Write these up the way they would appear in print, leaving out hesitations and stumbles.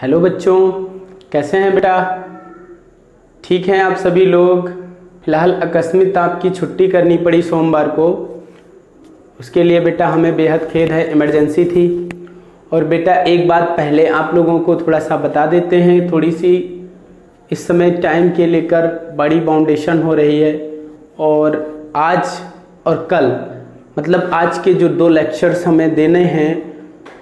Hello बच्चों, कैसे हैं बेटा? ठीक हैं आप सभी लोग? फिलहाल अकस्मित आपकी छुट्टी करनी पड़ी सोमवार को, उसके लिए बेटा हमें बेहद खेद है, इमरजेंसी थी। और बेटा एक बात पहले आप लोगों को थोड़ा सा बता देते हैं, थोड़ी सी इस समय टाइम के लेकर बड़ी बाउंडेशन हो रही है। और आज और कल मतलब आज के जो 2 लेक्चर्स हमें देने हैं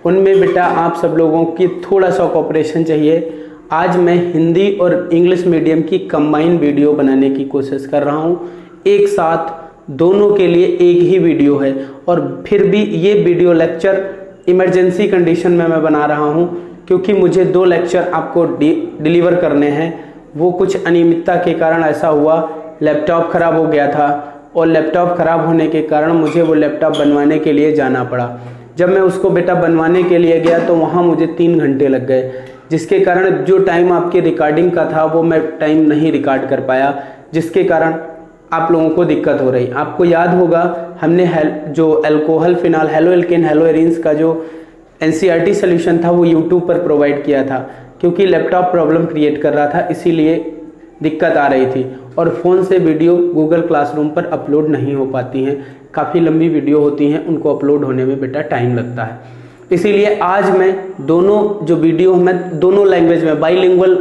उनमें बेटा आप सब लोगों की थोड़ा सा कोऑपरेशन चाहिए। आज मैं हिंदी और इंग्लिश मीडियम की कंबाइन वीडियो बनाने की कोशिश कर रहा हूँ। एक साथ दोनों के लिए एक ही वीडियो है, और फिर भी ये वीडियो लेक्चर इमरजेंसी कंडीशन में मैं बना रहा हूँ, क्योंकि मुझे 2 लेक्चर आपको डिलीवर करने हैं। वो कुछ अनियमितता के कारण ऐसा हुआ, लैपटॉप ख़राब हो गया था, और लैपटॉप ख़राब होने के कारण मुझे वो लैपटॉप बनवाने के लिए जाना पड़ा। जब मैं उसको बेटा बनवाने के लिए गया तो वहाँ मुझे 3 घंटे लग गए, जिसके कारण जो टाइम आपकी रिकॉर्डिंग का था वो मैं टाइम नहीं रिकॉर्ड कर पाया, जिसके कारण आप लोगों को दिक्कत हो रही। आपको याद होगा हमने जो alcohol phenol haloalkane haloarenes का जो NCERT सोल्यूशन था वो यूट्यूब पर प्रोवाइड किया था, क्योंकि लैपटॉप प्रॉब्लम क्रिएट कर रहा था, इसीलिए दिक्कत आ रही थी। और फ़ोन से वीडियो गूगल क्लासरूम पर अपलोड नहीं हो पाती हैं, काफ़ी लंबी वीडियो होती हैं, उनको अपलोड होने में बेटा टाइम लगता है। इसीलिए आज मैं दोनों जो वीडियो मैं दोनों लैंग्वेज में बाइलिंगुअल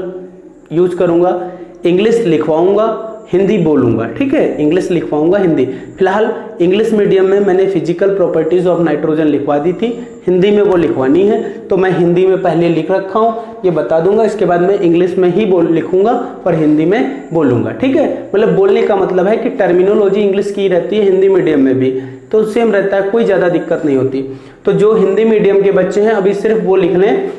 यूज करूँगा। इंग्लिश लिखवाऊँगा, हिंदी बोलूँगा, ठीक है? इंग्लिश लिखवाऊँगा, हिंदी। फिलहाल इंग्लिश मीडियम में मैंने फिजिकल प्रॉपर्टीज़ ऑफ नाइट्रोजन लिखवा दी थी, हिंदी में वो लिखवानी है, तो मैं हिंदी में पहले लिख रखा हूँ, ये बता दूंगा। इसके बाद मैं इंग्लिश में ही लिखूंगा और हिंदी में बोलूँगा, ठीक है? मतलब बोलने का मतलब है कि टर्मिनोलॉजी इंग्लिश की रहती है हिंदी मीडियम में भी, तो सेम रहता है, कोई ज़्यादा दिक्कत नहीं होती। तो जो हिंदी मीडियम के बच्चे हैं अभी सिर्फ वो लिख लें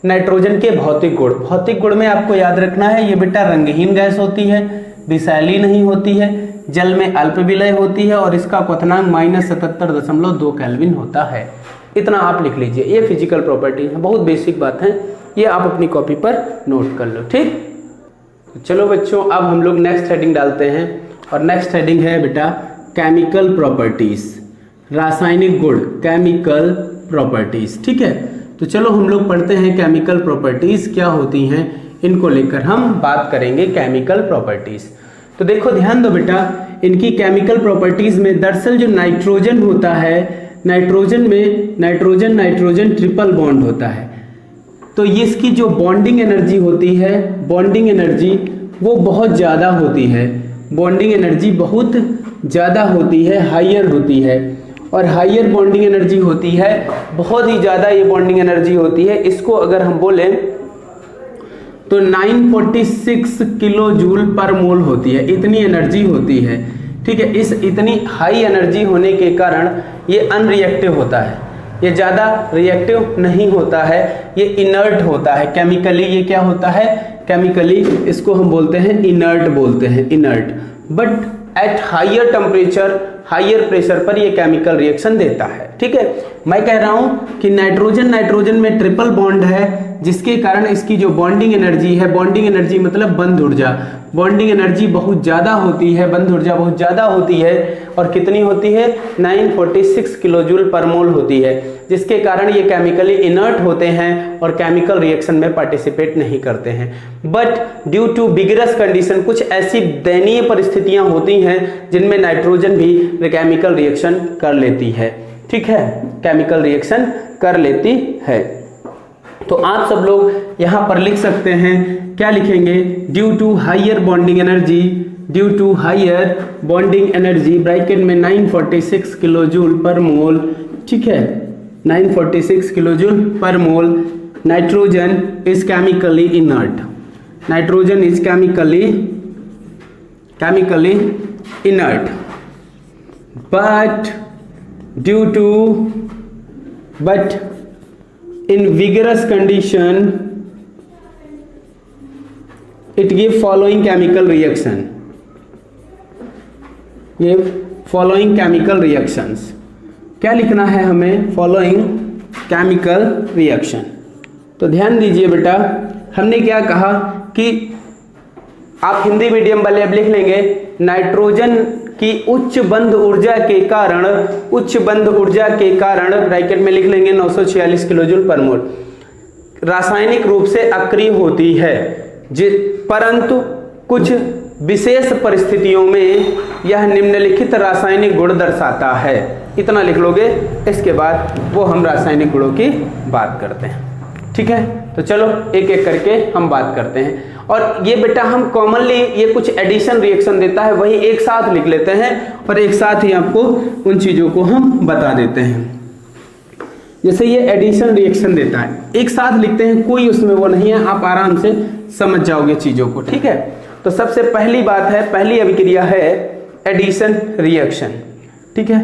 नाइट्रोजन के भौतिक गुण। भौतिक गुण में आपको याद रखना है, ये बेटा रंगहीन गैस होती है, विषैली नहीं होती है, जल में अल्प विलय होती है, और इसका क्वथनांक -77.2 केल्विन होता है। इतना आप लिख लीजिए, ये फिजिकल प्रॉपर्टी है, बहुत बेसिक बात है, ये आप अपनी कॉपी पर नोट कर लो, ठीक? चलो बच्चों, अब हम लोग नेक्स्ट हेडिंग डालते हैं, और नेक्स्ट हेडिंग है बेटा केमिकल प्रॉपर्टीज, रासायनिक गुण, केमिकल प्रॉपर्टीज, ठीक है? तो चलो हम लोग पढ़ते हैं केमिकल प्रॉपर्टीज क्या होती हैं, इनको लेकर हम बात करेंगे। केमिकल प्रॉपर्टीज, तो देखो ध्यान दो बेटा, इनकी केमिकल प्रॉपर्टीज में दरअसल जो नाइट्रोजन होता है, नाइट्रोजन में नाइट्रोजन नाइट्रोजन ट्रिपल बॉन्ड होता है, तो ये इसकी जो बॉन्डिंग एनर्जी होती है, बॉन्डिंग एनर्जी वो बहुत ज़्यादा होती है, बॉन्डिंग एनर्जी बहुत ज़्यादा होती है, हाइयर होती है। और हाइयर बॉन्डिंग एनर्जी होती है, बहुत ही ज़्यादा ये बॉन्डिंग एनर्जी होती है। इसको अगर हम बोलें तो 946 किलो जूल पर मोल होती है, इतनी एनर्जी होती है, ठीक है? इस इतनी हाई एनर्जी होने के कारण ये अनरिएक्टिव होता है, ये ज़्यादा रिएक्टिव नहीं होता है, ये इनर्ट होता है केमिकली। ये क्या होता है केमिकली? इसको हम बोलते हैं इनर्ट, बोलते हैं inert. But at higher temperature, higher pressure पर ये केमिकल रिएक्शन देता है, ठीक है? मैं कह रहा हूं कि नाइट्रोजन नाइट्रोजन में ट्रिपल बॉन्ड है, जिसके कारण इसकी जो बॉन्डिंग एनर्जी है, बॉन्डिंग एनर्जी मतलब बंध ऊर्जा, बॉन्डिंग एनर्जी बहुत ज़्यादा होती है, बंध ऊर्जा बहुत ज़्यादा होती है। और कितनी होती है? 946 किलो जूल पर मोल होती है, जिसके कारण ये केमिकली इनर्ट होते हैं और केमिकल रिएक्शन में पार्टिसिपेट नहीं करते हैं। बट ड्यू टू बिगरस कंडीशन, कुछ ऐसी दयनीय परिस्थितियां होती हैं जिनमें नाइट्रोजन भी केमिकल रिएक्शन कर लेती है, ठीक है? केमिकल रिएक्शन कर लेती है। तो आप सब लोग यहां पर लिख सकते हैं, क्या लिखेंगे? Due to higher bonding energy, due to higher bonding energy, bracket में 946 किलो जूल पर मोल, ठीक है? 946 किलो जूल पर मोल, nitrogen is chemically inert, nitrogen is chemically inert, but in vigorous condition it give following chemical reaction, ये following chemical reactions, क्या लिखना है हमें? following chemical reaction। तो ध्यान दीजिए बेटा, हमने क्या कहा कि आप हिंदी मीडियम वाले अब लिख लेंगे नाइट्रोजन की उच्च बंध ऊर्जा के कारण, उच्च बंध ऊर्जा के कारण ब्रैकेट में लिख लेंगे 946 किलो जूल पर मोल। रासायनिक रूप से अक्रिय होती है, परंतु कुछ विशेष परिस्थितियों में यह निम्नलिखित रासायनिक गुण दर्शाता है। इतना लिख लोगे, इसके बाद वो हम रासायनिक गुणों की बात करते हैं। ठीक है, तो चलो एक एक करके हम बात करते हैं। और ये बेटा हम कॉमनली ये कुछ एडिशन रिएक्शन देता है, वही एक साथ लिख लेते हैं और एक साथ ही आपको उन चीज़ों को हम बता देते हैं। जैसे ये एडिशन रिएक्शन देता है, एक साथ लिखते हैं, कोई उसमें वो नहीं है, आप आराम से समझ जाओगे चीज़ों को। ठीक है, तो सबसे पहली बात है, पहली अभिक्रिया है एडिशन रिएक्शन। ठीक है,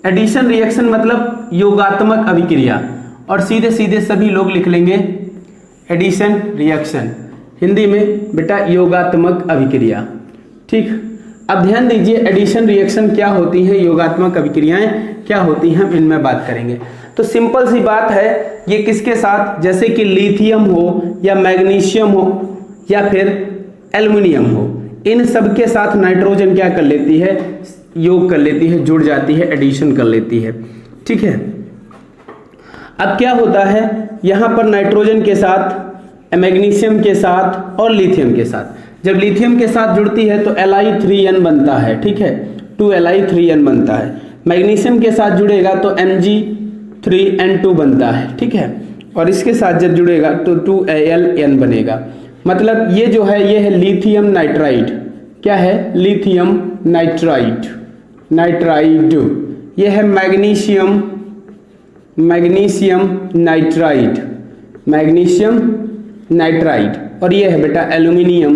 एडिशन रिएक्शन मतलब योगात्मक अभिक्रिया, और सीधे सीधे सभी लोग लिख लेंगे एडिशन रिएक्शन, हिंदी में बेटा योगात्मक अभिक्रिया। ठीक, अब ध्यान दीजिए एडिशन रिएक्शन क्या होती है, योगात्मक अभिक्रियाएं क्या होती हैं, हम इनमें बात करेंगे। तो सिंपल सी बात है, ये किसके साथ, जैसे कि लिथियम हो या मैग्नीशियम हो या फिर एल्युमिनियम हो, इन सब के साथ नाइट्रोजन क्या कर लेती है, योग कर लेती है, जुड़ जाती है, एडिशन कर लेती है। ठीक है, अब क्या होता है, यहाँ पर नाइट्रोजन के साथ, मैग्नीशियम के साथ और लिथियम के साथ, जब लिथियम के साथ जुड़ती है तो Li3n बनता है। ठीक है, 2Li3n बनता है। मैग्नीशियम के साथ जुड़ेगा तो Mg3n2 बनता है। ठीक है, और इसके साथ जब जुड़ेगा तो 2Al बनेगा। मतलब ये जो है, ये है लिथियम नाइट्राइड। क्या है, लिथियम नाइट्राइड, नाइट्राइड। ये है magnesium, magnesium nitride, magnesium nitride, और ये है बेटा एल्युमिनियम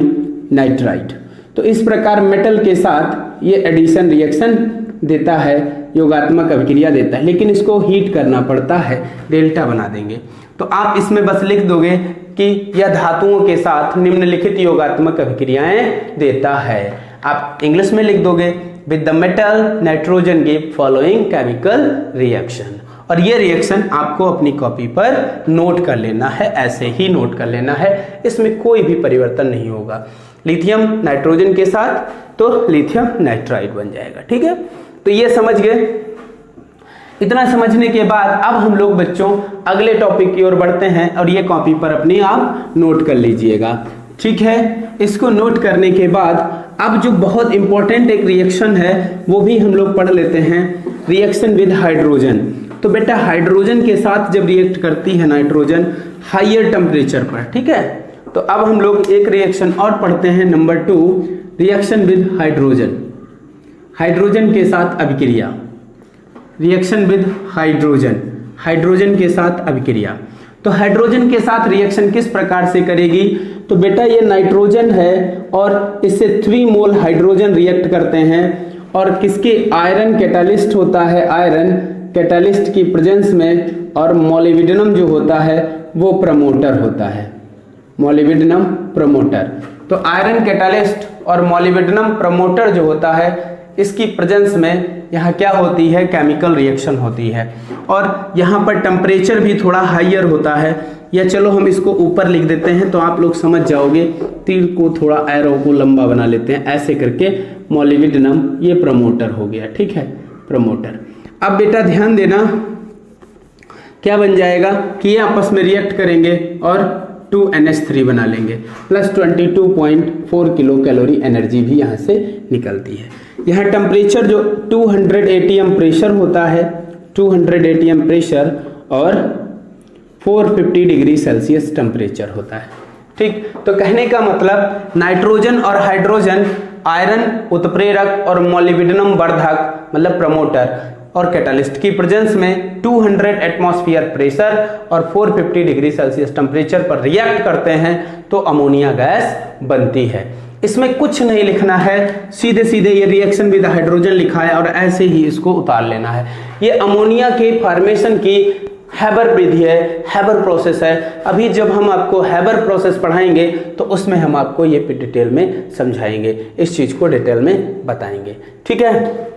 नाइट्राइड। तो इस प्रकार मेटल के साथ ये एडिशन रिएक्शन देता है, योगात्मक अभिक्रिया देता है, लेकिन इसको हीट करना पड़ता है, डेल्टा बना देंगे। तो आप इसमें बस लिख दोगे कि यह धातुओं के साथ निम्नलिखित योगात्मक अभिक्रियाएं देता है। आप इंग्लिश में लिख दोगे, with the metal nitrogen give following chemical reaction, और ये रिएक्शन आपको अपनी कॉपी पर नोट कर लेना है, ऐसे ही नोट कर लेना है, इसमें कोई भी परिवर्तन नहीं होगा। लिथियम नाइट्रोजन के साथ तो लिथियम नाइट्राइड बन जाएगा। ठीक है, तो ये समझ गए। इतना समझने के बाद अब हम लोग बच्चों अगले टॉपिक की ओर बढ़ते हैं, और ये कॉपी पर अपनी आप नोट कर लीजिएगा। ठीक है, इसको नोट करने के बाद अब जो बहुत इंपॉर्टेंट एक रिएक्शन है वो भी हम लोग पढ़ लेते हैं, रिएक्शन विद हाइड्रोजन। तो बेटा हाइड्रोजन के साथ जब रिएक्ट करती है नाइट्रोजन हायर टेम्परेचर पर। ठीक है, तो अब हम लोग एक रिएक्शन और पढ़ते हैं, number 2, reaction with hydrogen, hydrogen के साथ अभिक्रिया, रिएक्शन विद हाइड्रोजन, हाइड्रोजन के साथ अभिक्रिया। तो हाइड्रोजन के साथ रिएक्शन किस प्रकार से करेगी, तो बेटा ये नाइट्रोजन है और इससे 3 मोल हाइड्रोजन रिएक्ट करते हैं, और किसके, आयरन कैटालिस्ट होता है, आयरन कैटालिस्ट की प्रेजेंस में, और मोलिब्डेनम जो होता है वो प्रमोटर होता है, मोलिब्डेनम प्रमोटर। तो आयरन कैटालिस्ट और मोलिब्डेनम प्रमोटर जो होता है, इसकी प्रेजेंस में यहाँ क्या होती है, केमिकल रिएक्शन होती है, और यहाँ पर टेम्परेचर भी थोड़ा हाइयर होता है। या चलो हम इसको ऊपर लिख देते हैं तो आप लोग समझ जाओगे, तीर को थोड़ा एरो को लंबा बना लेते हैं, ऐसे करके मोलिब्डेनम ये प्रमोटर हो गया। ठीक है, प्रमोटर। अब बेटा ध्यान देना, क्या बन जाएगा कि ये आपस में रिएक्ट करेंगे और 2NH3 बना लेंगे, प्लस 22.4 किलो कैलोरी एनर्जी भी यहाँ से निकलती है। यहाँ टेम्परेचर जो 200 atm प्रेशर होता है, 200 atm प्रेशर, और 450 डिग्री सेल्सियस टेम्परेचर होता है। ठीक, तो कहने का मतलब नाइट्रोजन और हाइड्रोजन आयरन उत्प्रेरक और मोलिब्डेनम वर्धक मतलब प्रमोटर और कैटालिस्ट की प्रेजेंस में 200 एटमॉस्फेयर प्रेशर और 450 डिग्री सेल्सियस टेम्परेचर पर रिएक्ट करते हैं तो अमोनिया गैस बनती है। इसमें कुछ नहीं लिखना है, सीधे सीधे ये रिएक्शन विद हाइड्रोजन लिखा है और ऐसे ही इसको उतार लेना है। ये अमोनिया के फॉर्मेशन की हैबर विधि है, हैबर प्रोसेस है। अभी जब हम आपको हैबर प्रोसेस पढ़ाएंगे तो उसमें हम आपको ये डिटेल में समझाएंगे, इस चीज को डिटेल में बताएंगे। ठीक है,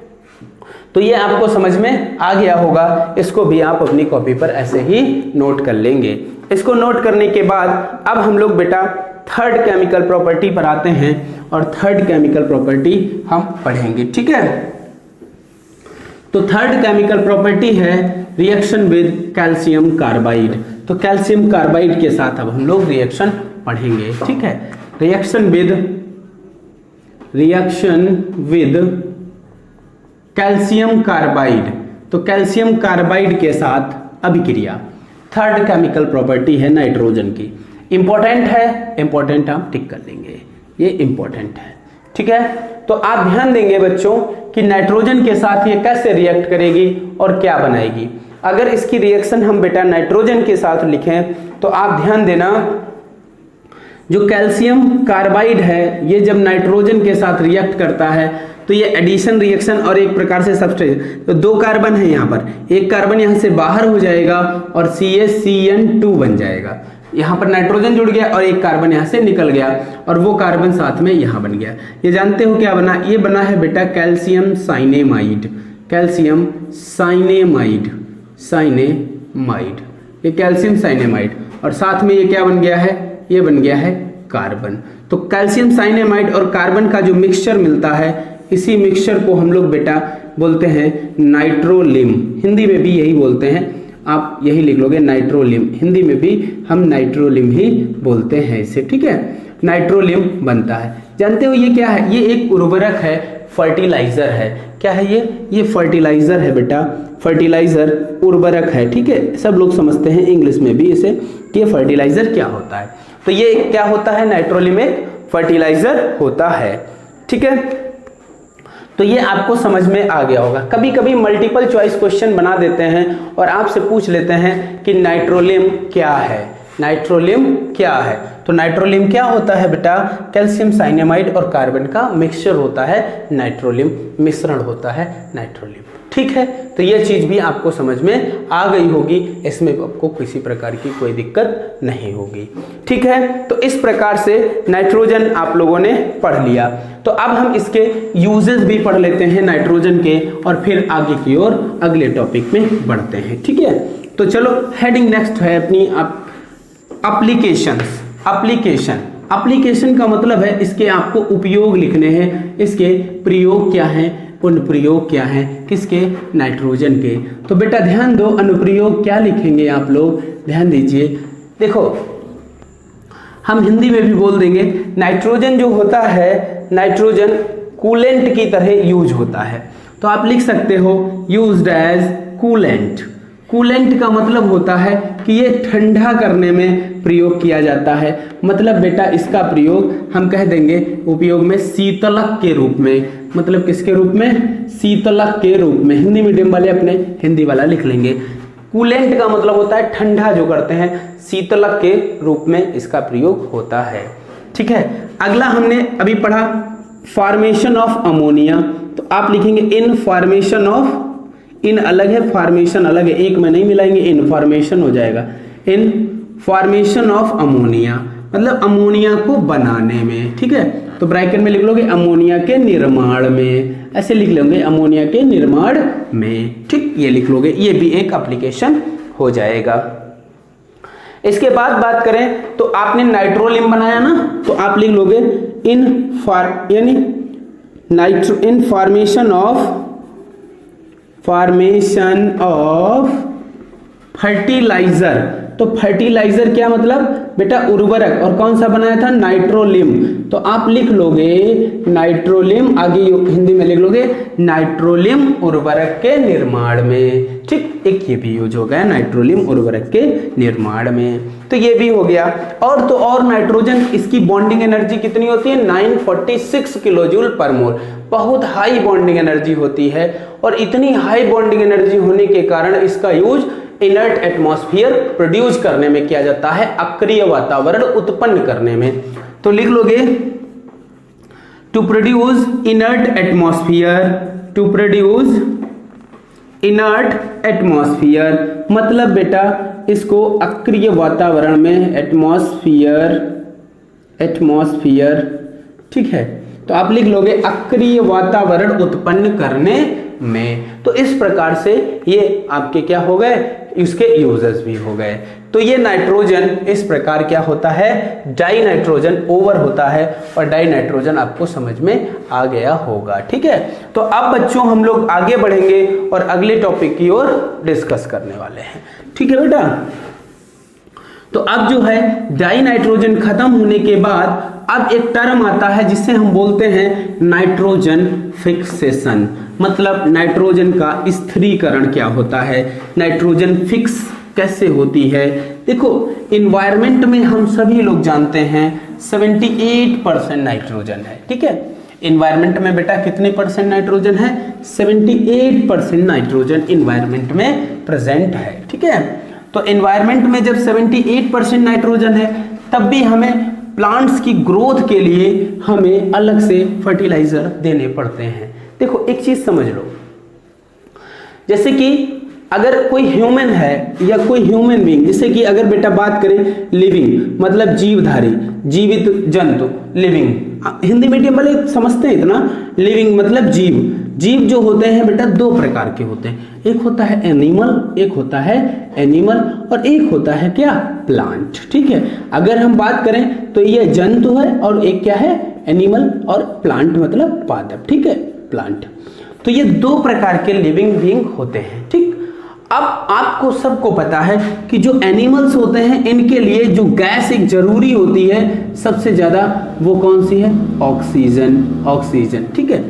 तो ये आपको समझ में आ गया होगा। इसको भी आप अपनी कॉपी पर ऐसे ही नोट कर लेंगे। इसको नोट करने के बाद अब हम लोग बेटा थर्ड केमिकल प्रॉपर्टी पर आते हैं और थर्ड केमिकल प्रॉपर्टी हम पढ़ेंगे। ठीक है, तो थर्ड केमिकल प्रॉपर्टी है रिएक्शन विद कैल्शियम कार्बाइड। तो कैल्शियम कार्बाइड के साथ अब हम लोग रिएक्शन पढ़ेंगे, ठीक है। रिएक्शन विद कैल्शियम कार्बाइड, तो कैल्शियम कार्बाइड के साथ अभिक्रिया, थर्ड केमिकल प्रॉपर्टी है नाइट्रोजन की। इंपॉर्टेंट है, इंपॉर्टेंट हम टिक कर लेंगे, ये इंपॉर्टेंट है, ठीक है। तो आप ध्यान देंगे बच्चों कि नाइट्रोजन के साथ ये कैसे रिएक्ट करेगी और क्या बनाएगी। अगर इसकी रिएक्शन हम बेटा नाइट्रोजन के साथ लिखें तो आप ध्यान देना, जो कैल्शियम कार्बाइड है ये जब नाइट्रोजन के साथ रिएक्ट करता है तो ये एडिशन रिएक्शन और एक प्रकार से सबस्ट्रेट, तो दो कार्बन है यहाँ पर, एक कार्बन यहाँ से बाहर हो जाएगा और CaCN2 बन जाएगा। यहाँ पर नाइट्रोजन जुड़ गया और एक कार्बन यहाँ से निकल गया और वो कार्बन साथ में यहाँ बन गया। ये जानते हो क्या बना, ये बना है बेटा calcium cyanamide, calcium cyanamide, cyanamide, ये कैल्शियम साइनेमाइड, और साथ में ये क्या बन गया है, ये बन गया है कार्बन। तो कैल्शियम साइनेमाइड और कार्बन का जो मिक्सचर मिलता है, इसी मिक्सचर को हम लोग बेटा बोलते हैं नाइट्रोलिम, हिंदी में भी यही बोलते हैं, आप यही लिख लोगे नाइट्रोलिम, हिंदी में भी हम नाइट्रोलिम ही बोलते हैं इसे, ठीक है। नाइट्रोलिम बनता है। जानते हो ये क्या है, ये एक उर्वरक है, फर्टिलाइजर है। क्या है ये फर्टिलाइजर है बेटा, फर्टिलाइजर उर्वरक है, ठीक है। सब लोग समझते हैं इंग्लिश में भी इसे कि ये फर्टिलाइजर क्या होता है। तो ये क्या होता है, नाइट्रोलिम एक फर्टिलाइजर होता है, ठीक है। तो ये आपको समझ में आ गया होगा। कभी कभी मल्टीपल चॉइस क्वेश्चन बना देते हैं और आपसे पूछ लेते हैं कि नाइट्रोलिम क्या है, नाइट्रोलिम क्या है। तो नाइट्रोलिम क्या होता है बेटा, कैल्शियम साइनेमाइड और कार्बन का मिक्सचर होता है नाइट्रोलिम, मिश्रण होता है नाइट्रोलिम, ठीक है। तो ये चीज भी आपको समझ में आ गई होगी, इसमें आपको किसी प्रकार की कोई दिक्कत नहीं होगी, ठीक है। तो इस प्रकार से नाइट्रोजन आप लोगों ने पढ़ लिया। तो अब हम इसके यूजेस भी पढ़ लेते हैं नाइट्रोजन के और फिर आगे की ओर अगले टॉपिक में बढ़ते हैं, ठीक है। तो चलो हेडिंग नेक्स्ट है अपनी एप्लीकेशंस। एप्लीकेशन का मतलब है इसके आपको उपयोग लिखने हैं, इसके प्रयोग क्या हैं, अनुप्रयोग क्या है, किसके, नाइट्रोजन के। तो बेटा ध्यान दो, अनुप्रयोग क्या लिखेंगे आप लोग, ध्यान दीजिए। देखो हम हिंदी में भी बोल देंगे, नाइट्रोजन जो होता है, नाइट्रोजन कूलेंट की तरह यूज होता है। तो आप लिख सकते हो यूज्ड एज कूलेंट। कूलेंट का मतलब होता है कि ये ठंडा करने में प्रयोग किया जाता है। मतलब बेटा इसका प्रयोग हम कह देंगे उपयोग में शीतलक के रूप में, मतलब किसके रूप में, शीतलक के रूप में। हिंदी मीडियम वाले अपने हिंदी वाला लिख लेंगे। कूलेंट का मतलब होता है ठंडा जो करते हैं, शीतलक के रूप में इसका प्रयोग होता है, ठीक है। अगला हमने अभी पढ़ा फॉर्मेशन ऑफ अमोनिया। तो आप लिखेंगे इन फॉर्मेशन ऑफ, इन अलग है, फॉर्मेशन अलग है, एक में नहीं मिलाएंगे, इनफॉर्मेशन हो जाएगा। इन फॉर्मेशन ऑफ अमोनिया मतलब अमोनिया को बनाने में, ठीक है। तो ब्रैकेट में लिख लोगे अमोनिया के निर्माण में, ऐसे लिख लोगे अमोनिया के निर्माण में, ठीक, ये लिख लोगे, ये भी एक एप्लीकेशन हो जाएगा। इसके बाद बात करें तो आपने नाइट्रोलिम बनाया ना, तो आप लिख लोगे इन फॉर्मेशन ऑफ फर्टिलाइजर। तो फर्टिलाइजर क्या मतलब बेटा, उर्वरक, और कौन सा बनाया था, नाइट्रोलिम। तो आप लिख लोगे नाइट्रोलिम, आगे हिंदी में लिख लोगे नाइट्रोलिम उर्वरक के निर्माण में, ठीक। एक ये भी यूज हो गया नाइट्रोलिम उर्वरक के निर्माण में, तो ये भी हो गया। और तो और नाइट्रोजन, इसकी बॉन्डिंग एनर्जी कितनी होती है, 946 किलोजूल पर मोल, बहुत हाई बॉन्डिंग एनर्जी होती है। और इतनी हाई बॉन्डिंग एनर्जी होने के कारण इसका यूज इनर्ट एटमॉस्फेयर प्रोड्यूस करने में किया जाता है, अक्रिय वातावरण उत्पन्न करने में। तो लिख लोगे to produce inert atmosphere, to produce inert atmosphere मतलब बेटा इसको अक्रिय वातावरण में, एटमॉस्फेयर, ठीक है। तो आप लिख लोगे अक्रिय वातावरण उत्पन्न करने में। तो इस प्रकार से ये आपके क्या हो गए, इसके यूजेस भी हो गए। तो ये नाइट्रोजन इस प्रकार क्या होता है, डाई नाइट्रोजन ओवर होता है, और डाई नाइट्रोजन आपको समझ में आ गया होगा, ठीक है। तो अब बच्चों हम लोग आगे बढ़ेंगे और अगले टॉपिक की ओर डिस्कस करने वाले हैं, ठीक है बेटा। तो अब जो है डाई नाइट्रोजन खत्म होने के बाद अब एक टर्म आता है जिसे हम बोलते हैं नाइट्रोजन फिक्सेशन। मतलब नाइट्रोजन का स्थिरीकरण क्या होता है, नाइट्रोजन फिक्स कैसे होती है। देखो इन्वायरमेंट में हम सभी लोग जानते हैं 78% नाइट्रोजन है, ठीक है। इन्वायरमेंट में बेटा कितने परसेंट नाइट्रोजन है, 78% नाइट्रोजन इन्वायरमेंट में प्रेजेंट है, ठीक है। तो इन्वायरमेंट में जब 78% नाइट्रोजन है तब भी हमें प्लांट्स की ग्रोथ के लिए हमें अलग से फर्टिलाइजर देने पड़ते हैं। देखो एक चीज समझ लो, जैसे कि अगर कोई ह्यूमन है या कोई ह्यूमन बीइंग, जैसे कि अगर बेटा बात करें लिविंग मतलब जीवधारी, जीवित जंतु, लिविंग हिंदी मीडियम वाले समझते हैं इतना, लिविंग मतलब जीव। जीव जो होते हैं बेटा दो प्रकार के होते हैं, एक होता है एनिमल, एक होता है एनिमल और एक होता है क्या, प्लांट, ठीक है। अगर हम बात करें तो ये जंतु है और एक क्या है, एनिमल, और प्लांट मतलब पादप, ठीक है, प्लांट। तो ये दो प्रकार के लिविंग बीइंग होते हैं, ठीक। अब आपको सबको पता है कि जो एनिमल्स होते हैं इनके लिए जो गैस एक जरूरी होती है सबसे ज्यादा, वो कौन सी है, ऑक्सीजन, ऑक्सीजन, ठीक है।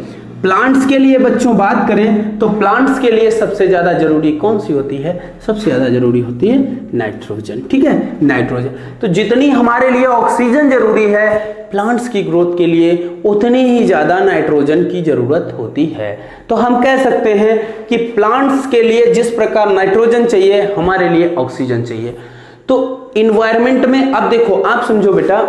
प्लांट्स के लिए बच्चों बात करें तो प्लांट्स के लिए सबसे ज्यादा जरूरी कौन सी होती है, सबसे ज्यादा जरूरी होती है नाइट्रोजन, ठीक है, नाइट्रोजन। तो जितनी हमारे लिए ऑक्सीजन जरूरी है प्लांट्स की ग्रोथ के लिए उतनी ही ज्यादा नाइट्रोजन की जरूरत होती है। तो हम कह सकते हैं कि प्लांट्स के लिए जिस प्रकार नाइट्रोजन चाहिए हमारे लिए ऑक्सीजन चाहिए। तो इन्वायरमेंट में अब देखो आप समझो बेटा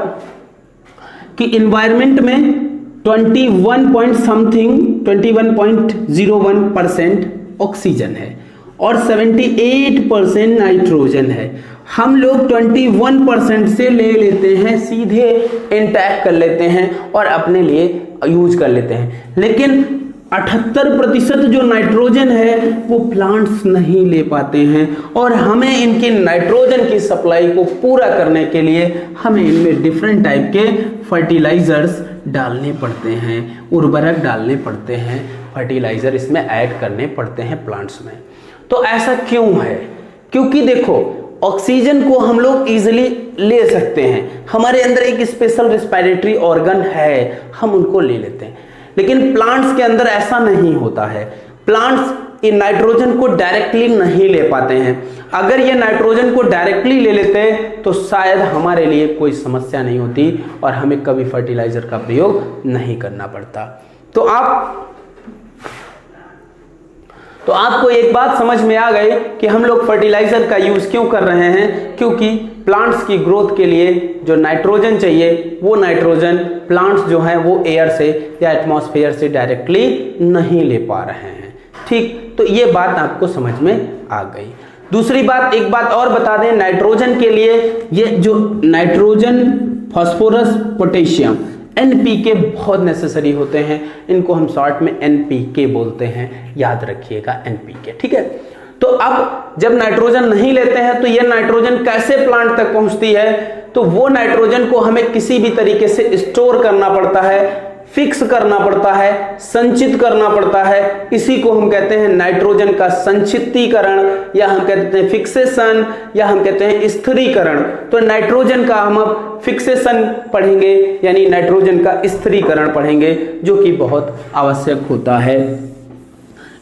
कि इन्वायरमेंट में 21.01% ऑक्सीजन है और 78% नाइट्रोजन है। हम लोग 21% से ले लेते हैं, सीधे इंटैक्ट कर लेते हैं और अपने लिए यूज कर लेते हैं, लेकिन 78% जो नाइट्रोजन है वो प्लांट्स नहीं ले पाते हैं और हमें इनके नाइट्रोजन की सप्लाई को पूरा करने के लिए हमें इनमें डिफरेंट टाइप के फर्टिलाइजर्स डालने पड़ते हैं, उर्वरक डालने पड़ते हैं, फर्टिलाइजर इसमें ऐड करने पड़ते हैं प्लांट्स में। तो ऐसा क्यों है, क्योंकि देखो ऑक्सीजन को हम लोग इजीली ले सकते हैं, हमारे अंदर एक स्पेशल रेस्पिरेटरी ऑर्गन है, हम उनको ले लेते हैं, लेकिन प्लांट्स के अंदर ऐसा नहीं होता है। प्लांट्स इन नाइट्रोजन को डायरेक्टली नहीं ले पाते हैं। अगर ये नाइट्रोजन को डायरेक्टली ले लेते तो शायद हमारे लिए कोई समस्या नहीं होती और हमें कभी फर्टिलाइजर का प्रयोग नहीं करना पड़ता। तो आपको एक बात समझ में आ गई कि हम लोग फर्टिलाइजर का यूज क्यों कर रहे हैं, क्योंकि प्लांट्स की ग्रोथ के लिए जो नाइट्रोजन चाहिए वो नाइट्रोजन प्लांट्स जो हैं वो एयर से या एटमॉस्फेयर से डायरेक्टली नहीं ले पा रहे हैं, ठीक। तो ये बात आपको समझ में आ गई। दूसरी बात, एक बात और बता दें, नाइट्रोजन के लिए ये जो नाइट्रोजन, फास्फोरस, पोटेशियम, एनपीके बहुत नेसेसरी होते हैं, इनको हम शॉर्ट में एनपीके बोलते हैं, याद रखिएगा एनपीके, ठीक है। तो अब जब नाइट्रोजन नहीं लेते हैं तो ये नाइट्रोजन कैसे प्लांट तक पहुंचती है, तो वो नाइट्रोजन को हमें किसी भी तरीके से स्टोर करना पड़ता है, फिक्स करना पड़ता है, संचित करना पड़ता है। इसी को हम कहते हैं नाइट्रोजन का संचितीकरण, या हम कहते हैं फिक्सेशन, या हम कहते हैं स्थिरीकरण। तो नाइट्रोजन का हम अब फिक्सेशन पढ़ेंगे, यानी नाइट्रोजन का स्थिरीकरण पढ़ेंगे, जो कि बहुत आवश्यक होता है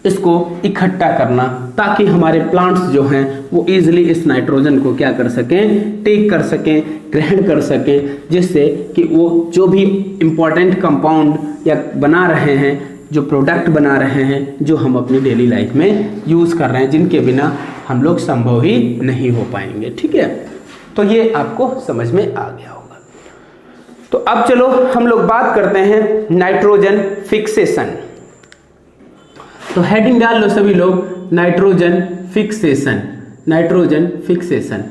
इसको इकट्ठा करना, ताकि हमारे प्लांट्स जो हैं वो इजीली इस नाइट्रोजन को क्या कर सकें, टेक कर सकें, ग्रहण कर सकें, जिससे कि वो जो भी इम्पोर्टेंट कंपाउंड या बना रहे हैं, जो प्रोडक्ट बना रहे हैं, जो हम अपनी डेली लाइफ में यूज़ कर रहे हैं, जिनके बिना हम लोग संभव ही नहीं हो पाएंगे, ठीक है। तो ये आपको समझ में आ गया होगा। तो अब चलो हम लोग बात करते हैं नाइट्रोजन फिक्सेशन। तो हेडिंग डाल लो सभी लोग, नाइट्रोजन फिक्सेशन, नाइट्रोजन फिक्सेशन।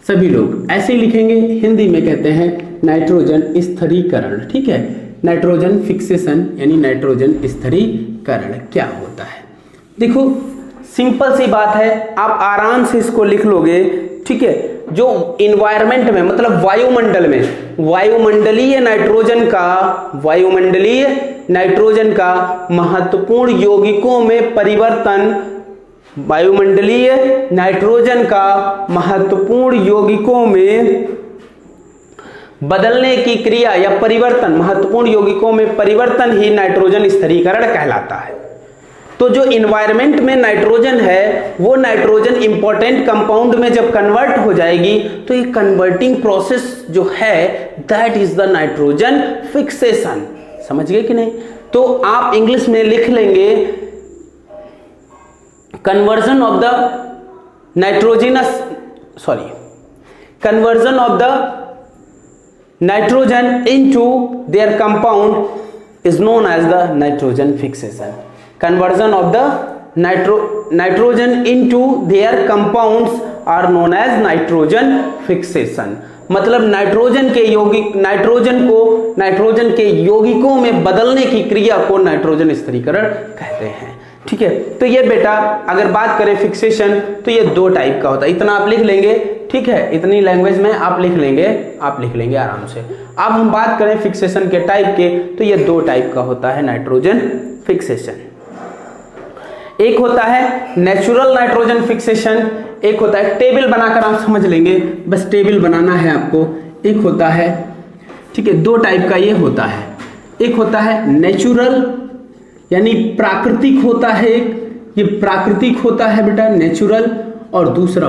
सभी लोग ऐसे ही लिखेंगे, हिंदी में कहते हैं नाइट्रोजन स्थिरीकरण, ठीक है। नाइट्रोजन फिक्सेशन यानी नाइट्रोजन स्थिरीकरण क्या होता है। देखो सिंपल सी बात है, आप आराम से इसको लिख लोगे, ठीक है। जो इन्वायरमेंट में मतलब वायुमंडल में वायुमंडलीय नाइट्रोजन का महत्वपूर्ण यौगिकों में परिवर्तन वायुमंडलीय नाइट्रोजन का महत्वपूर्ण यौगिकों में बदलने की क्रिया या परिवर्तन, महत्वपूर्ण यौगिकों में परिवर्तन ही नाइट्रोजन स्थिरीकरण कहलाता है। तो जो इन्वायरमेंट में नाइट्रोजन है वो नाइट्रोजन इंपॉर्टेंट कंपाउंड में जब कन्वर्ट हो जाएगी तो ये कन्वर्टिंग प्रोसेस जो है that is the nitrogen fixation. समझ गए कि नहीं? तो आप इंग्लिश में लिख लेंगे conversion of the conversion of the nitrogen into their compound is known as the nitrogen fixation. Conversion of the nitrogen into their compounds are known as nitrogen fixation. मतलब नाइट्रोजन के यौगिकों में बदलने की क्रिया को नाइट्रोजन स्थिरीकरण कहते हैं। ठीक है, तो ये बेटा अगर बात करें फिक्सेशन तो ये दो टाइप का होता है। इतना आप लिख लेंगे, ठीक है, इतनी लैंग्वेज में आप लिख लेंगे आराम से। अब हम बात करें फिक्सेशन के टाइप के तो ये दो टाइप का होता है नाइट्रोजन फिक्सेशन। एक होता है नेचुरल नाइट्रोजन फिक्सेशन, एक होता है, टेबल बनाकर आप समझ लेंगे, बस टेबल बनाना है आपको। एक होता है, ठीक है, दो टाइप का ये होता है। एक होता है नेचुरल यानी प्राकृतिक होता है, ये प्राकृतिक होता है बेटा नेचुरल, और दूसरा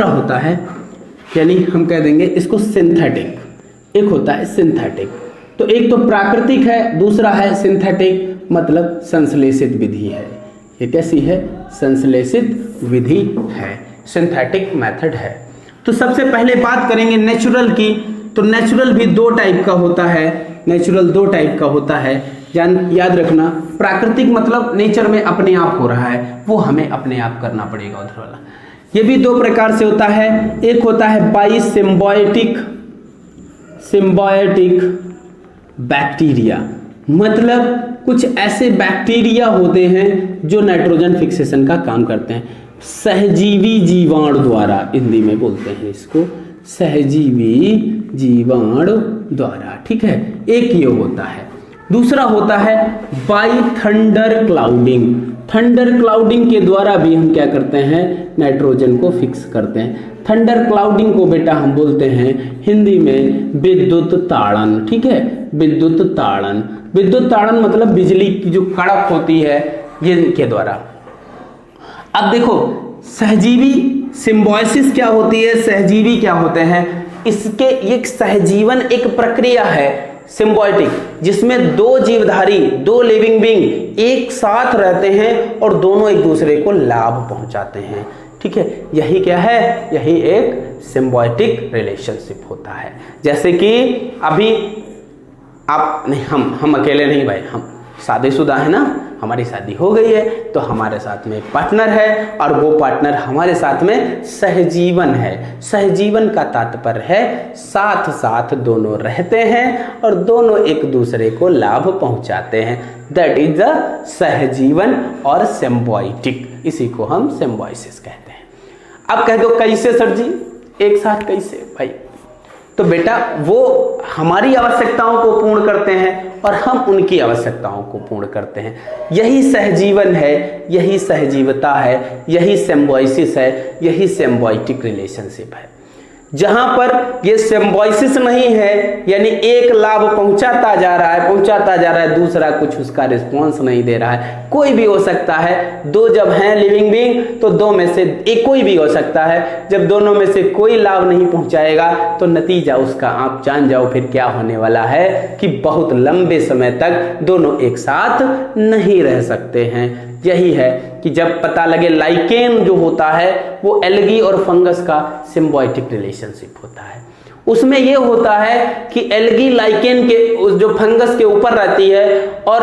होता है यानी हम कह देंगे इसको सिंथेटिक। एक होता है सिंथेटिक। तो एक तो प्राकृतिक है, दूसरा है सिंथेटिक, मतलब संश्लेषित विधि है। ये कैसी है? संश्लेषित विधि है, सिंथेटिक मेथड है। तो सबसे पहले बात करेंगे नेचुरल की। तो नेचुरल भी दो टाइप का होता है, नेचुरल दो टाइप का होता है, याद रखना। प्राकृतिक मतलब नेचर में अपने आप हो रहा है, वो हमें अपने आप करना पड़ेगा उधर वाला। ये भी दो प्रकार से होता है। एक होता है बाई सिम्बायोटिक बैक्टीरिया, मतलब कुछ ऐसे बैक्टीरिया होते हैं जो नाइट्रोजन फिक्सेशन का काम करते हैं सहजीवी जीवाणु द्वारा, हिंदी में बोलते हैं इसको सहजीवी जीवाणु द्वारा। ठीक है, एक ये होता है। दूसरा होता है by thunder clouding. Thunder clouding के द्वारा भी हम क्या करते हैं? नाइट्रोजन को फिक्स करते हैं। थंडर क्लाउडिंग को बेटा हम बोलते हैं हिंदी में विद्युत ताड़न। ठीक है, विद्युत ताड़न। विद्युत ताड़न मतलब बिजली की जो कड़क होती है ये के द्वारा। अब देखो सहजीवी सिम्बायोसिस क्या होती है, सहजीवी क्या होते हैं? इसके ये सहजीवन एक प्रक्रिया है सिम्बायोटिक, जिसमें दो जीवधारी, दो लिविंग बीइंग एक साथ रहते हैं और दोनों एक दूसरे को लाभ पहुंचाते हैं। ठीक है, यही क्या है? यही एक सिम्बायोटिक रिलेशनशिप होता है। जैसे कि अभी आप नहीं, हम अकेले नहीं भाई, हम शादीशुदा है ना, हमारी शादी हो गई है तो हमारे साथ में एक पार्टनर है और वो पार्टनर हमारे साथ में सहजीवन है। सहजीवन का तात्पर्य है साथ साथ दोनों रहते हैं और दोनों एक दूसरे को लाभ पहुंचाते हैं। दैट इज द सहजीवन और सिम्बायोटिक, इसी को हम सिम्बायोसिस कहते हैं। अब कह दो कैसे सर जी? एक साथ कैसे भाई? तो बेटा वो हमारी आवश्यकताओं को पूर्ण करते हैं और हम उनकी आवश्यकताओं को पूर्ण करते हैं। यही सहजीवन है, यही सहजीवता है, यही सिम्बायोसिस है, यही सिम्बायोटिक रिलेशनशिप है। जहां पर ये सिम्बायोसिस नहीं है यानी एक लाभ पहुंचाता जा रहा है, दूसरा कुछ उसका रिस्पॉन्स नहीं दे रहा है। कोई भी हो सकता है, दो जब हैं लिविंग बीइंग तो दो में से एक कोई भी हो सकता है। जब दोनों में से कोई लाभ नहीं पहुंचाएगा तो नतीजा उसका आप जान जाओ फिर क्या होने वाला है कि बहुत लंबे समय तक दोनों एक साथ नहीं रह सकते हैं। यही है कि जब पता लगे लाइकेन जो होता है वो एल्गी और फंगस का सिम्बायोटिक रिलेशनशिप होता है। उसमें ये होता है कि एल्गी लाइकेन के जो फंगस के ऊपर रहती है और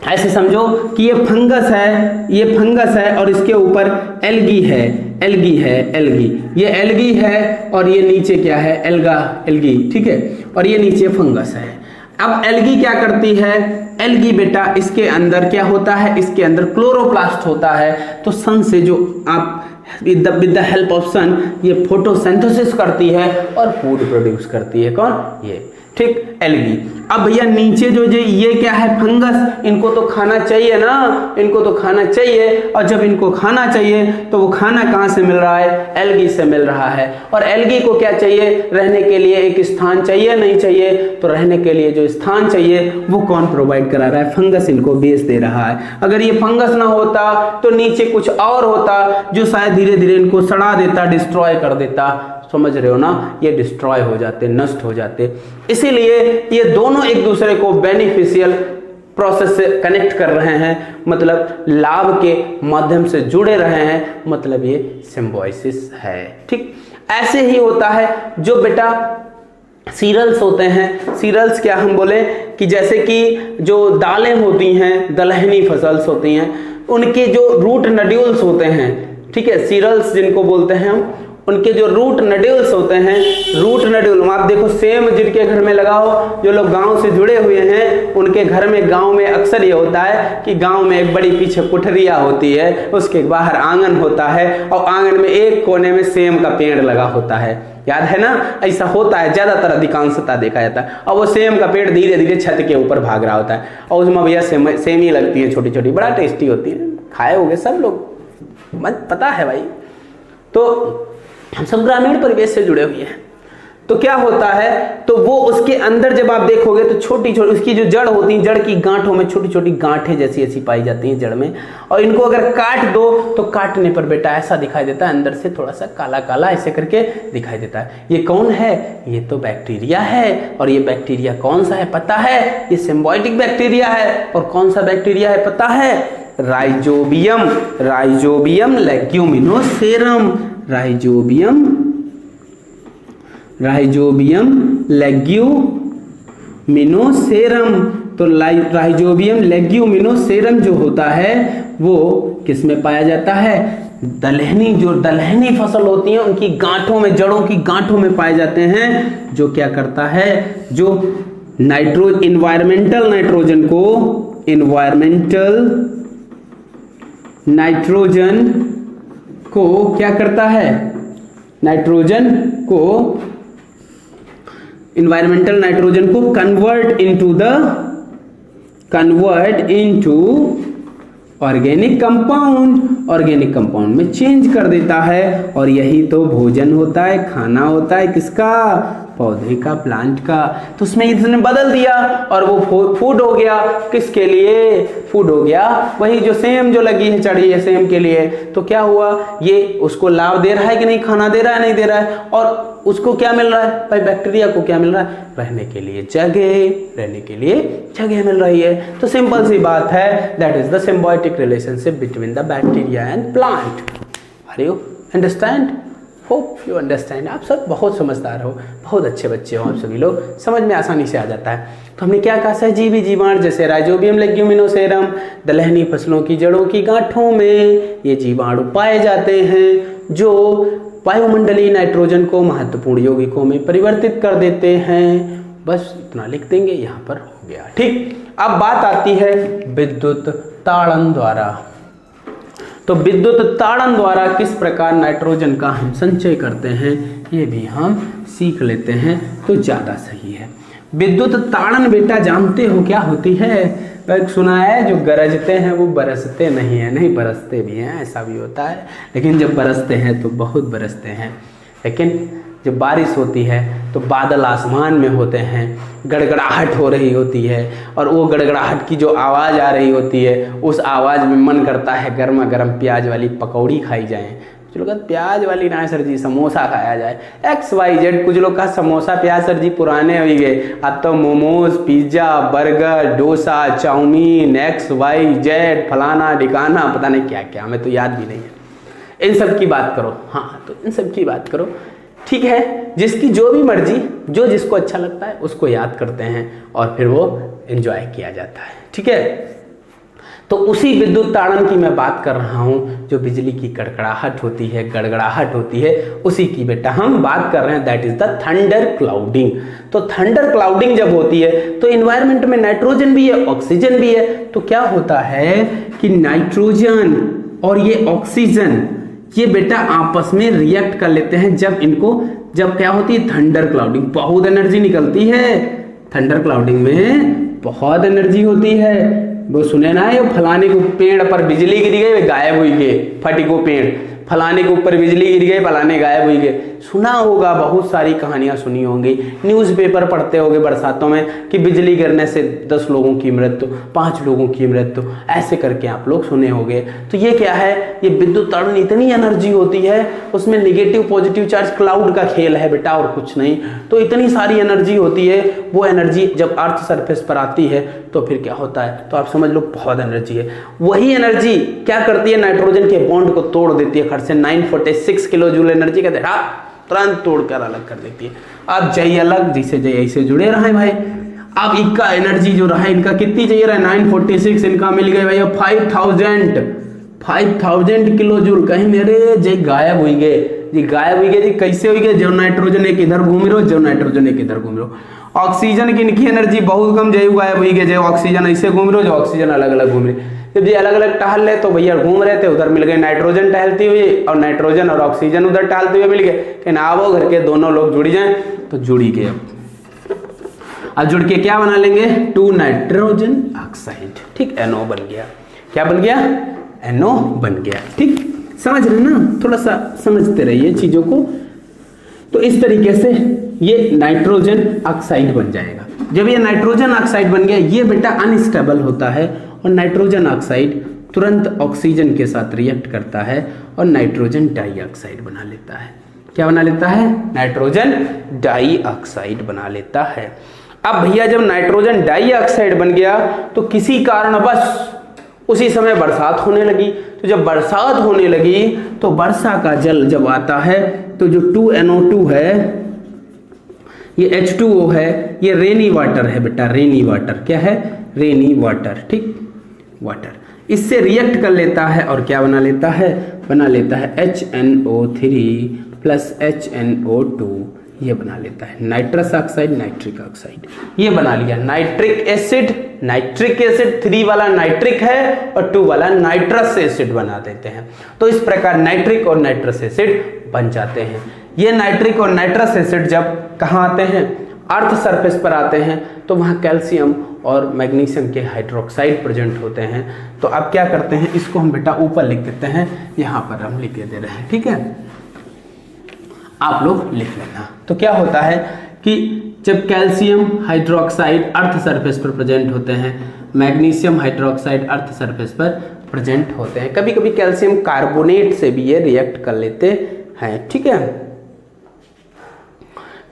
ऐसे समझो कि ये फंगस है और इसके ऊपर एल्गी है, ये एल्गी है और ये नीचे क्या है? एल्गी। ठीक है, और ये नीचे फंगस है। अब एल्गी क्या करती है? एल्गी बेटा इसके अंदर क्या होता है? इसके अंदर क्लोरोप्लास्ट होता है। तो सन से जो आप विद द हेल्प ऑफ सन ये फोटोसिंथेसिस करती है और फूड प्रोड्यूस करती है। कौन? ये ठीक, एल्गी। अब भैया नीचे जो ये क्या है, फंगस, इनको तो खाना चाहिए ना, इनको तो खाना चाहिए, और जब इनको खाना चाहिए तो वो खाना कहाँ से मिल रहा है, एल्गी से मिल रहा है। और एल्गी को क्या चाहिए, रहने के लिए एक स्थान चाहिए, नहीं चाहिए, तो रहने के लिए जो स्थान चाहिए वो कौन प्रोवाइड करा रहा है, फंगस इनको बेस दे रहा है। अगर ये फंगस ना होता तो नीचे कुछ और होता जो शायद धीरे धीरे इनको सड़ा देता, डिस्ट्रॉय कर देता, समझ रहे हो ना, ये डिस्ट्रॉय हो जाते, नष्ट हो जाते। इसीलिए ये दोनों एक दूसरे को बेनिफिशियल प्रोसेस से कनेक्ट कर रहे हैं, मतलब लाभ के माध्यम से जुड़े रहे हैं, मतलब ये सिम्बायोसिस है। ठीक, ऐसे ही होता है जो बेटा सीरियल्स होते हैं। सीरियल्स क्या हम बोले कि जैसे कि जो दालें होती हैं, दलहनी फसल्स होती हैं, उनके जो रूट नड्यूल्स होते हैं, ठीक है, सीरियल्स जिनको बोलते हैं हम, उनके जो रूट नड्यूल्स होते हैं, रूट नड्यूल आप देखो सेम जिनके घर में लगाओ, जो लोग गांव से जुड़े हुए हैं उनके घर में, गांव में अक्सर ये होता है कि गांव में एक बड़ी पीछे कुठरिया होती है, उसके बाहर आंगन होता है और आंगन में एक कोने में सेम का पेड़ लगा होता है, याद है ना, ऐसा होता है, ज्यादातर अधिकांशता देखा जाता है। और वो सेम का पेड़ धीरे धीरे छत के ऊपर भाग रहा होता है और उसमें भैया सेम ही लगती है, छोटी छोटी, बड़ा टेस्टी होती है, खाए होंगे सब लोग, मत पता है भाई। तो हम सब ग्रामीण परिवेश से जुड़े हुए हैं। तो क्या होता है, तो वो उसके अंदर जब आप देखोगे तो छोटी छोटी उसकी जो जड़ होती है, जड़ की गांठों में छोटी छोटी गांठें जैसी ऐसी पाई जाती हैं जड़ में, और इनको अगर काट दो तो काटने पर बेटा ऐसा दिखाई देता है, अंदर से थोड़ा सा काला काला ऐसे करके दिखाई देता है। ये कौन है, ये तो बैक्टीरिया है। और ये बैक्टीरिया कौन सा है पता है, ये सिम्बायोटिक बैक्टीरिया है। और कौन सा बैक्टीरिया है पता है, राइजोबियम, राइजोबियम लेग्यूमिनोसेरम, राइजोबियम लेग्यूमिनोसेरम। तो राइजोबियम लेग्यूमिनोसेरम जो होता है वो किस में पाया जाता है, दलहनी, जो दलहनी फसल होती है उनकी गांठों में, जड़ों की गांठों में पाए जाते हैं। जो क्या करता है, जो इन्वायरमेंटल नाइट्रोजन को क्या करता है, इन्वायरमेंटल नाइट्रोजन को कन्वर्ट इनटू ऑर्गेनिक कंपाउंड में चेंज कर देता है। और यही तो भोजन होता है, खाना होता है किसका, पौधे का, प्लांट का। तो उसमें इसने बदल दिया और वो फूड हो गया, किसके लिए, फूड हो गया वही जो सेम जो लगी है चढ़ी है सेम के लिए। तो क्या हुआ, ये उसको लाभ दे रहा है कि नहीं, खाना दे रहा है, नहीं दे रहा है। और उसको क्या मिल रहा है भाई, बैक्टीरिया को क्या मिल रहा है, रहने के लिए जगह मिल रही है। तो सिंपल सी बात है, that is the symbiotic relationship between the bacteria and plant. Are you understand, hope you understand. आप सब बहुत समझदार हो, बहुत अच्छे बच्चे हो आप सभी लोग, समझ में आसानी से आ जाता है। तो हमने क्या कहा, सहजीवी जीवाणु जैसे राइजोबियम लेग्यूमिनोसेरम, दलहनी फसलों की जड़ों की गांठों में ये जीवाणु पाए जाते हैं जो वायुमंडलीय नाइट्रोजन को महत्वपूर्ण यौगिकों में परिवर्तित कर देते हैं। बस इतना लिख देंगे, यहाँ पर हो गया। ठीक, अब बात आती है विद्युत ताड़न द्वारा। तो विद्युत ताड़न द्वारा किस प्रकार नाइट्रोजन का हम संचय करते हैं ये भी हम सीख लेते हैं तो ज़्यादा सही है। विद्युत ताड़न बेटा जानते हो क्या होती है, सुना है जो गरजते हैं वो बरसते नहीं है, नहीं बरसते भी हैं, ऐसा भी होता है, लेकिन जब बरसते हैं तो बहुत बरसते हैं। लेकिन जब बारिश होती है तो बादल आसमान में होते हैं, गड़गड़ाहट हो रही होती है और वो गड़गड़ाहट की जो आवाज़ आ रही होती है उस आवाज़ में मन करता है गर्मा गर्म प्याज वाली पकौड़ी खाई जाए। कुछ लोग कहते प्याज वाली ना सर जी, समोसा खाया जाए, XYZ। कुछ लोग का समोसा प्याज सर जी पुराने हो गए, अब तो momos, pizza, burger, dosa, chowmein, XYZ, फलाना ढिकाना, पता नहीं क्या क्या, हमें तो याद भी नहीं है। इन सब की बात करो, हाँ तो इन सब की बात करो, ठीक है। जिसकी जो भी मर्जी, जो जिसको अच्छा लगता है उसको याद करते हैं और फिर वो एंजॉय किया जाता है, ठीक है। तो उसी विद्युत ताड़न की मैं बात कर रहा हूँ, जो बिजली की कड़कड़ाहट होती है, गड़गड़ाहट होती है, उसी की बेटा हम बात कर रहे हैं, that is the thunder clouding. तो थंडर क्लाउडिंग जब होती है तो इन्वायरमेंट में नाइट्रोजन भी है, ऑक्सीजन भी है, तो क्या होता है कि नाइट्रोजन और ये ऑक्सीजन ये बेटा आपस में रिएक्ट कर लेते हैं। जब क्या होती है थंडर क्लाउडिंग, बहुत एनर्जी निकलती है, थंडर क्लाउडिंग में बहुत एनर्जी होती है। वो सुने ना, ये फलाने के पेड़ पर बिजली गिर गई गायब हुई गए, फटी को पेड़, फलाने के ऊपर बिजली गिर गई फलाने गायब हुई गए। सुना होगा, बहुत सारी कहानियां सुनी होंगी, न्यूज़पेपर पढ़ते होंगे बरसातों में कि बिजली गिरने से 10 लोगों की मृत्यु, 5 लोगों की मृत्यु, ऐसे करके आप लोग सुने होंगे। तो ये क्या है, ये विद्युत त्वरण इतनी एनर्जी होती है, उसमें निगेटिव पॉजिटिव चार्ज क्लाउड का खेल है बेटा और कुछ नहीं। तो इतनी सारी एनर्जी होती है, वो एनर्जी जब अर्थ सरफेस पर आती है तो फिर क्या होता है, तो आप समझ लो बहुत एनर्जी है। वही एनर्जी क्या करती है, नाइट्रोजन के बॉन्ड को तोड़ देती है खट से। 946 किलो जूल एनर्जी कहते हैं, तुरंत तोड़कर अलग कर देती है। अब जय अलग, जिसे जय ऐसे जुड़े रहे भाई। अब इनका एनर्जी जो रहा, इनका कितनी चाहिए रहा, 946, इनका मिल गए भैया 5000 किलो जूल। कहीं मेरे जय गायब हुई गए जी, गायब हुई गए जी। कैसे हुई गए, जो नाइट्रोजन एक इधर घूम रहे हो, जो नाइट्रोजन एक इधर घूम रहे हो। ऑक्सीजन की इनकी एनर्जी बहुत कम, जय गायब हुई गए, जो ऑक्सीजन ऐसे घूम रहे हो, जो ऑक्सीजन अलग अलग घूम रही। जब ये अलग अलग टहल रहे तो भैया घूम रहे थे, उधर मिल गए नाइट्रोजन टहलती हुई, और नाइट्रोजन और ऑक्सीजन उधर टहलते हुए मिल गए कि ना वो घर के दोनों लोग जुड़ जाएं, तो जुड़ी गए। अब जुड़ के क्या बना लेंगे, 2 नाइट्रोजन ऑक्साइड, ठीक, NO बन गया। क्या बन गया, NO बन गया। ठीक, समझ रहे ना, थोड़ा सा समझते रहिए चीजों को। तो इस तरीके से ये नाइट्रोजन ऑक्साइड बन जाएगा। जब ये नाइट्रोजन ऑक्साइड बन गया, ये बेटा अनस्टेबल होता है, और नाइट्रोजन ऑक्साइड तुरंत ऑक्सीजन के साथ रिएक्ट करता है और नाइट्रोजन डाइऑक्साइड बना लेता है। क्या बना लेता है, नाइट्रोजन डाइऑक्साइड बना लेता है। अब भैया जब नाइट्रोजन डाइऑक्साइड बन गया तो किसी कारणवश उसी समय बरसात होने लगी। तो जब बरसात होने लगी तो वर्षा का जल जब आता है तो जो 2NO2 है, ये H2O है, ये रेनी वाटर है बेटा, रेनी वाटर। क्या है, रेनी वाटर, ठीक, वाटर। इससे रिएक्ट कर लेता है और क्या बना लेता है, बना लेता है HNO3 प्लस HNO2, ये बना लेता है नाइट्रस ऑक्साइड, नाइट्रिक ऑक्साइड। ये बना लिया नाइट्रिक एसिड, नाइट्रिक एसिड 3 वाला नाइट्रिक है और 2 वाला नाइट्रस एसिड बना देते हैं। तो इस प्रकार नाइट्रिक और नाइट्रस एसिड बन जाते हैं। ये नाइट्रिक और नाइट्रस एसिड जब कहाँ आते हैं, अर्थ सरफेस पर आते हैं, तो वहाँ कैल्शियम और मैग्नीशियम के हाइड्रोक्साइड प्रेजेंट होते हैं। तो अब क्या करते हैं, इसको हम बेटा ऊपर लिख देते हैं, यहाँ पर हम लिख दे रहे हैं, ठीक है, आप लोग लिख लेना। तो क्या होता है कि जब कैल्शियम हाइड्रोक्साइड अर्थ सरफेस पर प्रेजेंट होते हैं, मैग्नीशियम हाइड्रोक्साइड अर्थ सरफेस पर प्रेजेंट होते हैं, कभी कभी कैल्शियम कार्बोनेट से भी ये रिएक्ट कर लेते हैं, ठीक है,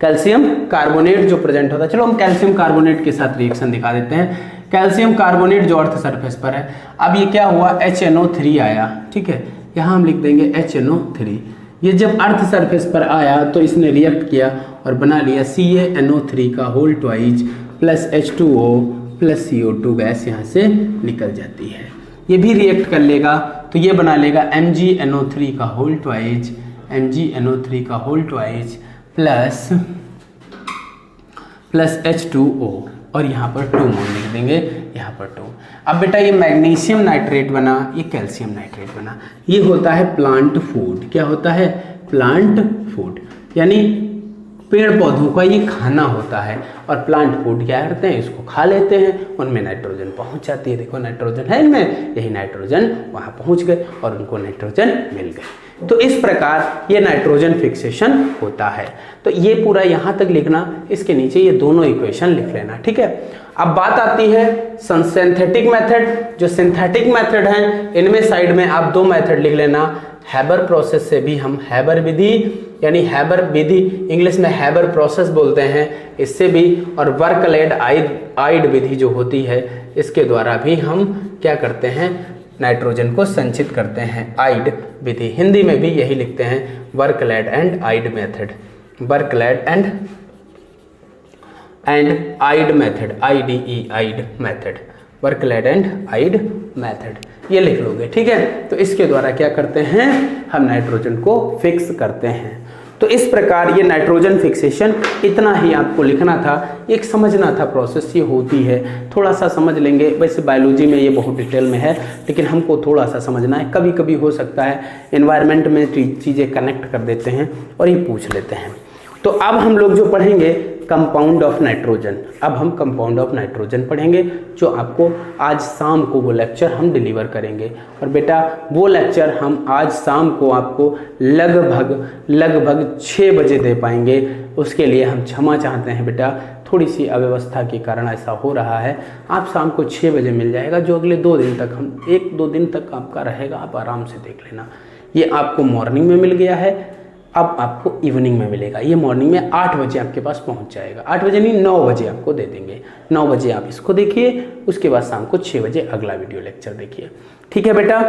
कैल्शियम कार्बोनेट जो प्रेजेंट होता है। चलो हम कैल्शियम कार्बोनेट के साथ रिएक्शन दिखा देते हैं। कैल्शियम कार्बोनेट जो अर्थ सरफेस पर है, अब ये क्या हुआ, HNO3 आया, ठीक है, यहाँ हम लिख देंगे HNO3। ये जब अर्थ सरफेस पर आया तो इसने रिएक्ट किया और बना लिया CaNO3 का whole twice plus H2O plus CO2 gas यहाँ से निकल जाती है। ये भी रिएक्ट कर लेगा तो ये बना लेगा MgNO3 का होल ट्वाइज, MgNO3 का होल ट्वाइज प्लस H2O, और यहाँ पर 2 मोल लिख देंगे, यहाँ पर 2। अब बेटा ये मैग्नीशियम नाइट्रेट बना, ये कैल्शियम नाइट्रेट बना। ये होता है प्लांट फूड। क्या होता है, प्लांट फूड, यानी पेड़ पौधों का ये खाना होता है। और प्लांट फूड क्या करते हैं, इसको खा लेते हैं, उनमें नाइट्रोजन पहुंच जाती है। देखो नाइट्रोजन है इनमें, यही नाइट्रोजन वहाँ पहुँच गए और उनको नाइट्रोजन मिल गए। तो इस प्रकार ये नाइट्रोजन फिक्सेशन होता है। तो ये पूरा यहाँ तक लिखना, इसके नीचे ये दोनों इक्वेशन लिख लेना, ठीक है। अब बात आती है सिंथेटिक मेथड। जो सिंथेटिक मेथड हैं इनमें साइड में आप 2 मेथड लिख लेना। हैबर प्रोसेस से भी हम हैबर विधि, यानी हैबर विधि इंग्लिश में हैबर प्रोसेस बोलते हैं, इससे भी, और बर्कलेड आइड विधि जो होती है, इसके द्वारा भी हम क्या करते हैं, नाइट्रोजन को संचित करते हैं। आइड विधि, हिंदी में भी यही लिखते हैं, Birkeland and Eyde method, Birkeland and Eyde method, IDE Eyde method, Birkeland and Eyde method, ये लिख लोगे, ठीक है। तो इसके द्वारा क्या करते हैं, हम नाइट्रोजन को फिक्स करते हैं। तो इस प्रकार ये नाइट्रोजन फिक्सेशन, इतना ही आपको लिखना था, एक समझना था प्रोसेस ये होती है। थोड़ा सा समझ लेंगे, वैसे बायोलॉजी में ये बहुत डिटेल में है, लेकिन हमको थोड़ा सा समझना है। कभी कभी हो सकता है एनवायरनमेंट में चीज़ें कनेक्ट कर देते हैं और ये पूछ लेते हैं। तो अब हम लोग जो पढ़ेंगे कंपाउंड ऑफ नाइट्रोजन। अब हम कंपाउंड ऑफ नाइट्रोजन पढ़ेंगे, जो आपको आज शाम को वो लेक्चर हम डिलीवर करेंगे। और बेटा वो लेक्चर हम आज शाम को आपको लगभग 6 बजे दे पाएंगे। उसके लिए हम क्षमा चाहते हैं बेटा, थोड़ी सी अव्यवस्था के कारण ऐसा हो रहा है। आप शाम को 6 बजे मिल जाएगा, जो अगले 2 दिन तक हम 1-2 दिन तक आपका रहेगा, आप आराम से देख लेना। ये आपको मॉर्निंग में मिल गया है, अब आपको इवनिंग में मिलेगा। ये मॉर्निंग में 8 बजे आपके पास पहुंच जाएगा, 8 बजे नहीं 9 बजे आपको दे देंगे। 9 बजे आप इसको देखिए, उसके बाद शाम को 6 बजे अगला वीडियो लेक्चर देखिए। ठीक है बेटा,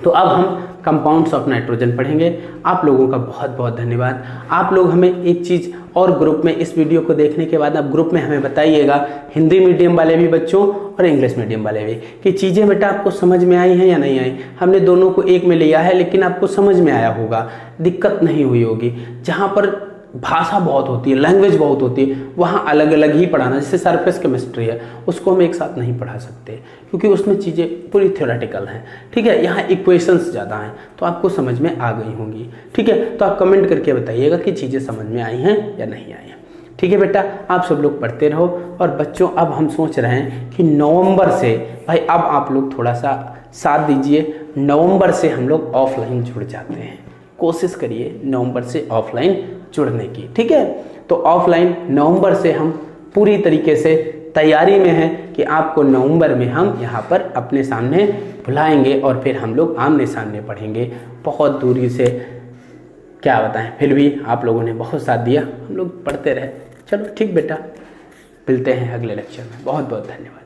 तो अब हम कंपाउंड्स ऑफ नाइट्रोजन पढ़ेंगे। आप लोगों का बहुत बहुत धन्यवाद। आप लोग हमें एक चीज़ और ग्रुप में, इस वीडियो को देखने के बाद आप ग्रुप में हमें बताइएगा, हिंदी मीडियम वाले भी बच्चों और इंग्लिश मीडियम वाले भी, कि चीज़ें बेटा आपको समझ में आई हैं या नहीं आई। हमने दोनों को एक में लिया है, लेकिन आपको समझ में आया होगा, दिक्कत नहीं हुई होगी। जहाँ पर भाषा बहुत होती है, लैंग्वेज बहुत होती है, वहाँ अलग अलग ही पढ़ाना। जैसे सरफेस केमिस्ट्री है, उसको हम एक साथ नहीं पढ़ा सकते, क्योंकि उसमें चीज़ें पूरी थ्योरेटिकल हैं। ठीक है, यहाँ इक्वेशंस ज़्यादा हैं, तो आपको समझ में आ गई होंगी। ठीक है, तो आप कमेंट करके बताइएगा कि चीज़ें समझ में आई हैं या नहीं आई हैं। ठीक है बेटा, आप सब लोग पढ़ते रहो। और बच्चों, अब हम सोच रहे हैं कि नवंबर से, भाई अब आप लोग थोड़ा सा साथ दीजिए, नवंबर से हम लोग ऑफलाइन जुड़ जाते हैं। कोशिश करिए नवंबर से ऑफलाइन जुड़ने की। ठीक है, तो ऑफलाइन नवंबर से हम पूरी तरीके से तैयारी में हैं कि आपको नवंबर में हम यहाँ पर अपने सामने बुलाएंगे और फिर हम लोग आमने सामने पढ़ेंगे। बहुत दूरी से क्या बताएं, फिर भी आप लोगों ने बहुत साथ दिया, हम लोग पढ़ते रहे। चलो ठीक बेटा, मिलते हैं अगले लेक्चर में। बहुत बहुत धन्यवाद।